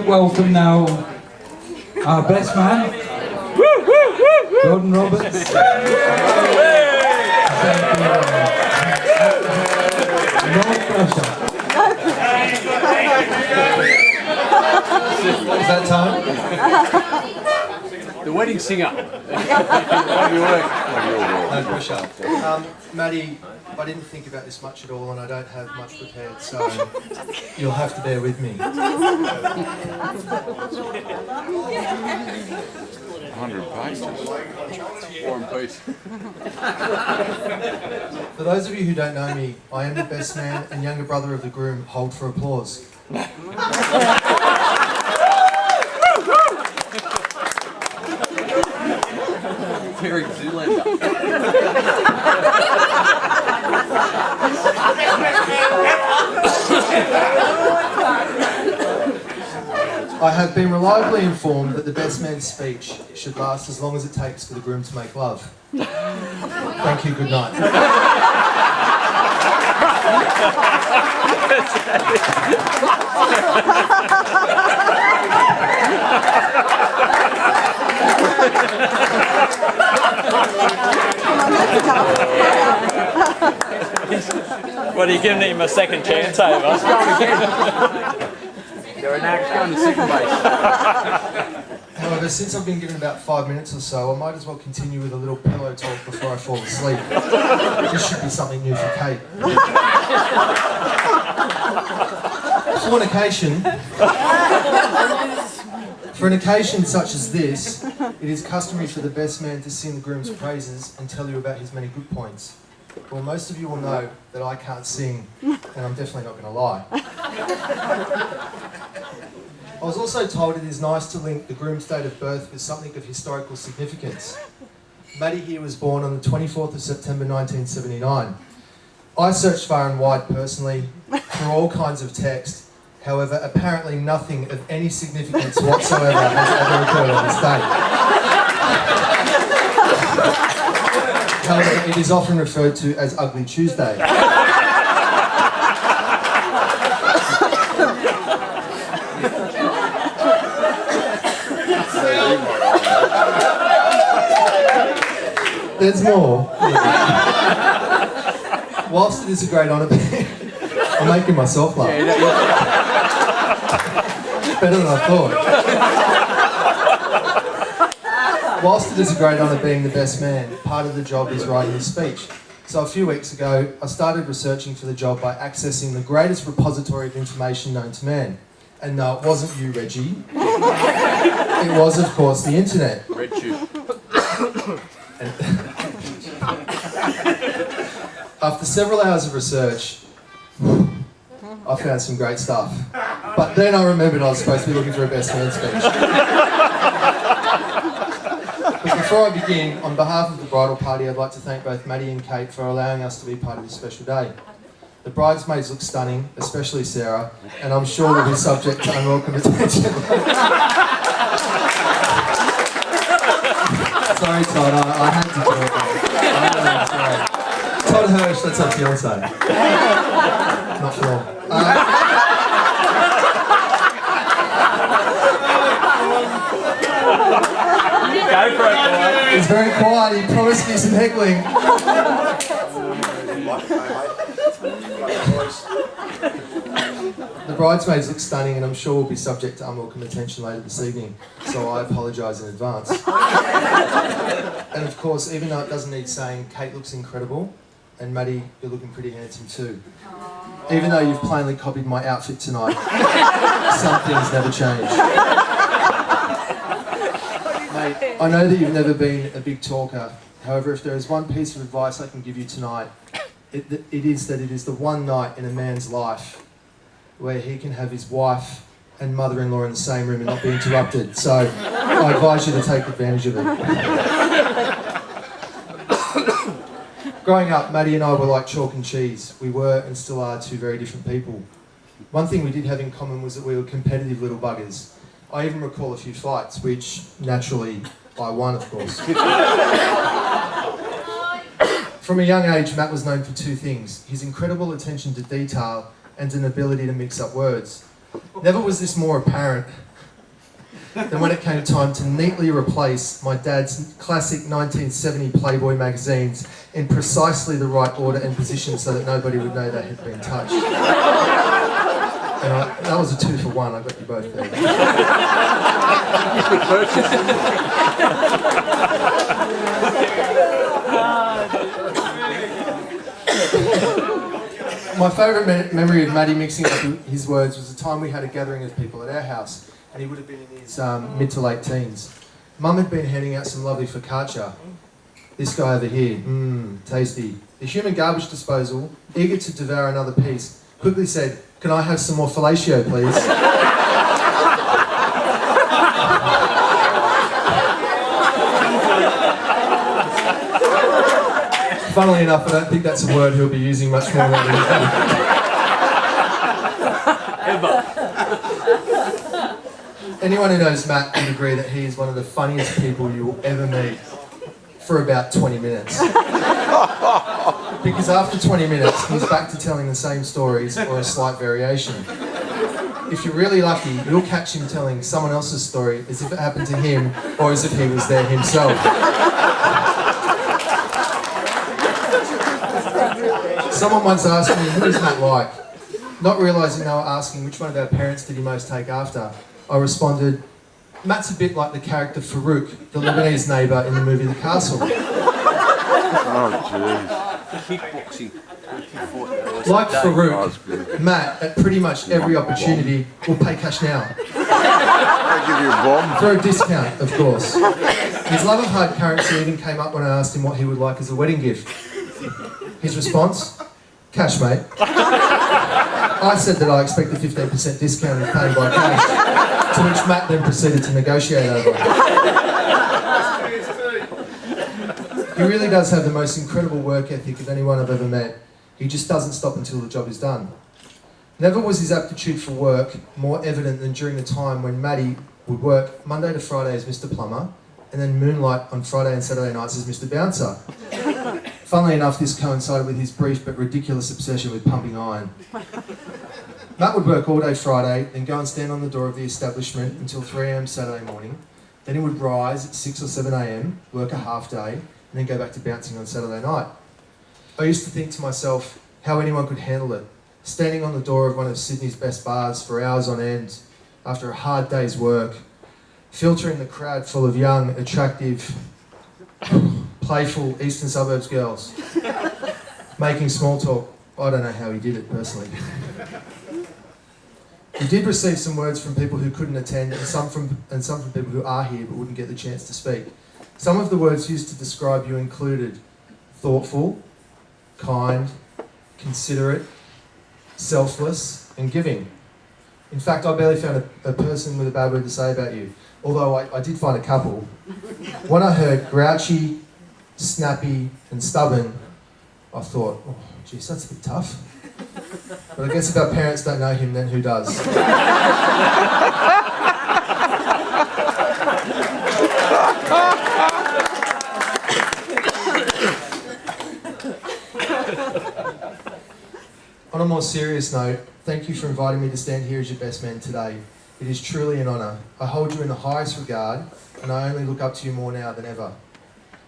Welcome now our best man, Gordon Roberts. No pressure. Is that time? The wedding singer. No pressure. Maddie, I didn't think about this much at all and I don't have much prepared, so you'll have to bear with me. 100 pages. War and Peace. For those of you who don't know me, I am the best man and younger brother of the groom. Hold for applause. Very Zoolander. I have been reliably informed that the best man's speech should last as long as it takes for the groom to make love. Thank you, good night. What, are you giving him a second chance over? Let's go again. You're an act going to second base. However, since I've been given about 5 minutes or so, I might as well continue with a little pillow talk before I fall asleep. This should be something new for Cate. For an occasion such as this, it is customary for the best man to sing the groom's praises and tell you about his many good points. Well, most of you will know that I can't sing, and I'm definitely not going to lie. I was also told it is nice to link the groom's date of birth with something of historical significance. Maddie here was born on the 24th of September 1979. I searched far and wide personally for all kinds of text. However, apparently nothing of any significance whatsoever has ever occurred on this date. However, it is often referred to as Ugly Tuesday. There's more. Whilst it is a great honour, I'm making myself laugh. Better than I thought. Whilst it is a great honour being the best man, part of the job is writing a speech. So a few weeks ago, I started researching for the job by accessing the greatest repository of information known to man. And no, it wasn't you, Reggie. It was, of course, the internet. After several hours of research, I found some great stuff. But then I remembered I was supposed to be looking for a best man speech. But before I begin, on behalf of the bridal party, I'd like to thank both Maddie and Cate for allowing us to be part of this special day. The bridesmaids look stunning, especially Sarah, and I'm sure will be subject to unwelcome attention. Sorry, Todd, I had to do it. Sorry. Todd Hirsch, that's our fiance. Not sure. Go for it, boy. He's very quiet, he promised me some heckling. The bridesmaids look stunning and I'm sure will be subject to unwelcome attention later this evening, so I apologise in advance. And of course, even though it doesn't need saying, Cate looks incredible, and Maddie, you're looking pretty handsome too. Even though you've plainly copied my outfit tonight, some things never change. Mate, I know that you've never been a big talker. However, if there is one piece of advice I can give you tonight, it is that it is the one night in a man's life where he can have his wife and mother-in-law in the same room and not be interrupted. So I advise you to take advantage of it. Growing up, Maddie and I were like chalk and cheese. We were and still are two very different people. One thing we did have in common was that we were competitive little buggers. I even recall a few fights, which naturally I won, of course. From a young age, Matt was known for two things: his incredible attention to detail and an ability to mix up words. Never was this more apparent than when it came time to neatly replace my dad's classic 1970 Playboy magazines in precisely the right order and position so that nobody would know they had been touched. And that was a 2 for 1, I got you both there. My favourite memory of Matty mixing up his words was the time we had a gathering of people at our house, and he would have been in his mid to late teens. Mum had been handing out some lovely focaccia. This guy over here, tasty. The human garbage disposal, eager to devour another piece, quickly said, "Can I have some more fellatio, please?" Funnily enough, I don't think that's a word he'll be using much more than Anyone who knows Matt can agree that he is one of the funniest people you will ever meet for about 20 minutes. Because after 20 minutes, he's back to telling the same stories or a slight variation. If you're really lucky, you'll catch him telling someone else's story as if it happened to him or as if he was there himself. Someone once asked me, who is Matt like? Not realising they were asking which one of our parents did he most take after, I responded, Matt's a bit like the character Farouk, the Lebanese neighbour in the movie The Castle. Oh, jeez. Kickboxing. Like Farouk, Matt, at pretty much every opportunity, will pay cash now. They give you a bomb. For a discount, of course. His love of hard currency even came up when I asked him what he would like as a wedding gift. His response? Cash, mate. I said that I expect a 15% discount if paying by cash, to which Matt then proceeded to negotiate over. He really does have the most incredible work ethic of anyone I've ever met. He just doesn't stop until the job is done. Never was his aptitude for work more evident than during the time when Matty would work Monday to Friday as Mr. Plumber, and then moonlight on Friday and Saturday nights as Mr. Bouncer. Funnily enough, this coincided with his brief but ridiculous obsession with pumping iron. Matt would work all day Friday, then go and stand on the door of the establishment until 3 a.m. Saturday morning. Then he would rise at 6 or 7 a.m, work a half day, and then go back to bouncing on Saturday night. I used to think to myself how anyone could handle it, standing on the door of one of Sydney's best bars for hours on end after a hard day's work, filtering the crowd full of young, attractive, playful eastern suburbs girls, making small talk. I don't know how he did it personally. He did receive some words from people who couldn't attend and some from people who are here but wouldn't get the chance to speak. Some of the words used to describe you included thoughtful, kind, considerate, selfless and giving. In fact, I barely found a person with a bad word to say about you, although I did find a couple. When I heard grouchy, snappy and stubborn, I thought, oh, geez, that's a bit tough. But I guess if our parents don't know him, then who does? On a more serious note, thank you for inviting me to stand here as your best man today. It is truly an honour. I hold you in the highest regard, and I only look up to you more now than ever.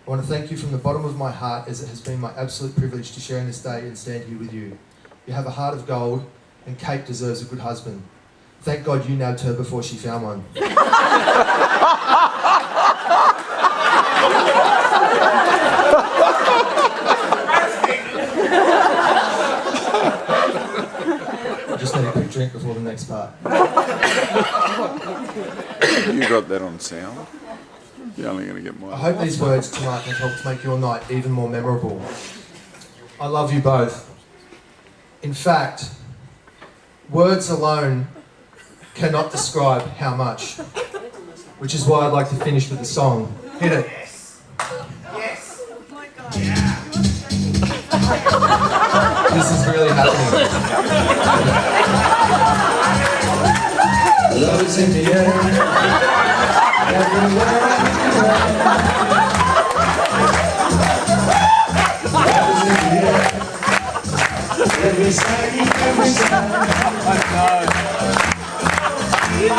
I want to thank you from the bottom of my heart, as it has been my absolute privilege to share in this day and stand here with you. You have a heart of gold, and Cate deserves a good husband. Thank God you nabbed her before she found one. I just need a quick drink before the next part. You got that on sound. You're only going to get more. I hope these words tonight can help to make your night even more memorable. I love you both. In fact, words alone cannot describe how much, which is why I'd like to finish with a song. Hit it. Yes. This is really happening. Love is in the air. Everywhere I go. Love is in the air. Every second, every second. I know. I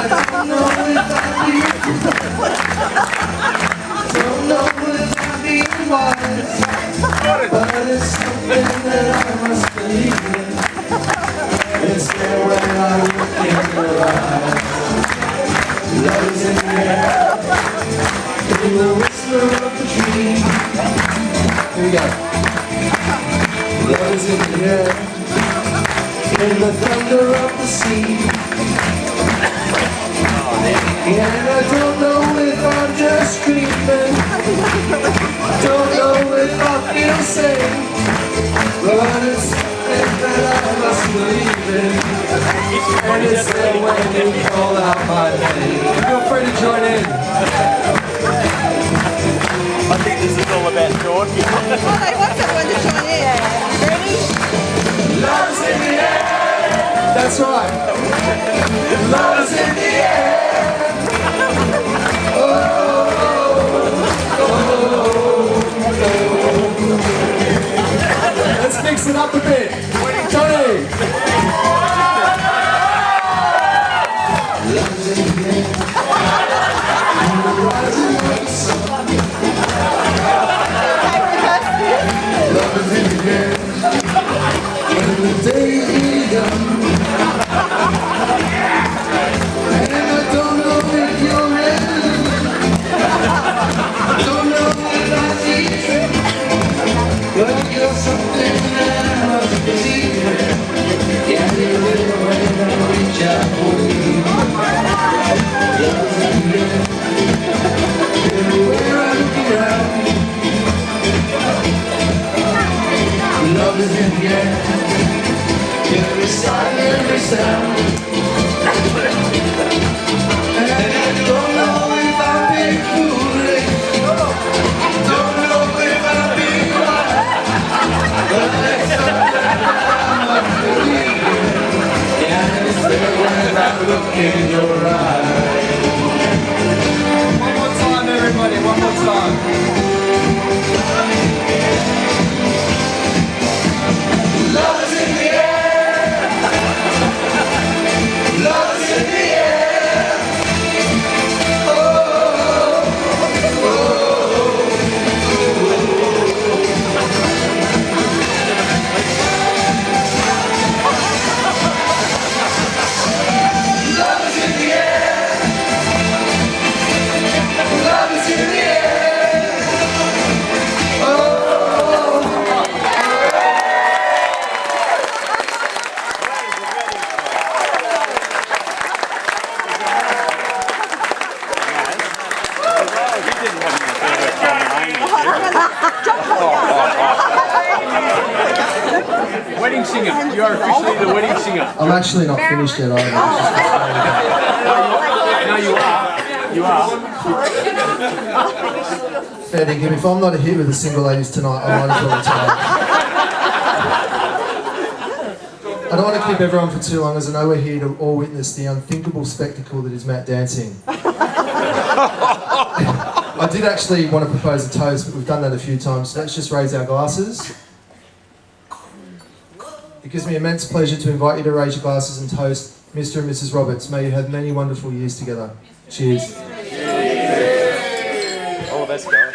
don't know if I something that I must believe in. It's there when I look in your eyes. Love is in the air, in the whisper of the tree. Here we go. Love is in the air, in the thunder of the sea. And I don't know if I'm just dreaming, don't know if I feel safe, but it's something that I must believe in. And it's there when you call out my name. Feel free to join in. I think this is all about Georgie. Well, they want everyone to join in. Ready? Love's in the air. That's right. Love's in the air. Oh, oh, oh. Let's mix it up a bit. Johnny. Love's in the air. The rising of the sun. Love is in the air. When the day is done. And I don't know if you're ready. I don't know if I need you. But you're something that I must believe in. Yeah, you're there when I reach out for you. Love's in the air. Everywhere I look around. Love is in the air. Every sight, every sound. And I don't know if I'm being foolish. Don't know if I'm being right. But there's something that I must believe in. And it's there when I look in your eyes. One more time, everybody. One more time. Love is in the air. Love is in the air. Oh, oh, oh, Love is in the air. Love is in the air. Wedding singer. You are officially the wedding singer. I'm actually not finished yet either. No, you are. You are. Fair dinkum, if I'm not a hit with the single ladies tonight, I might as well retire. I don't want to keep everyone for too long, as I know we're here to all witness the unthinkable spectacle that is Matt dancing. I did actually want to propose a toast, but we've done that a few times, so let's just raise our glasses. It gives me immense pleasure to invite you to raise your glasses and toast Mr. and Mrs. Roberts. May you have many wonderful years together. Cheers. Oh, let's go.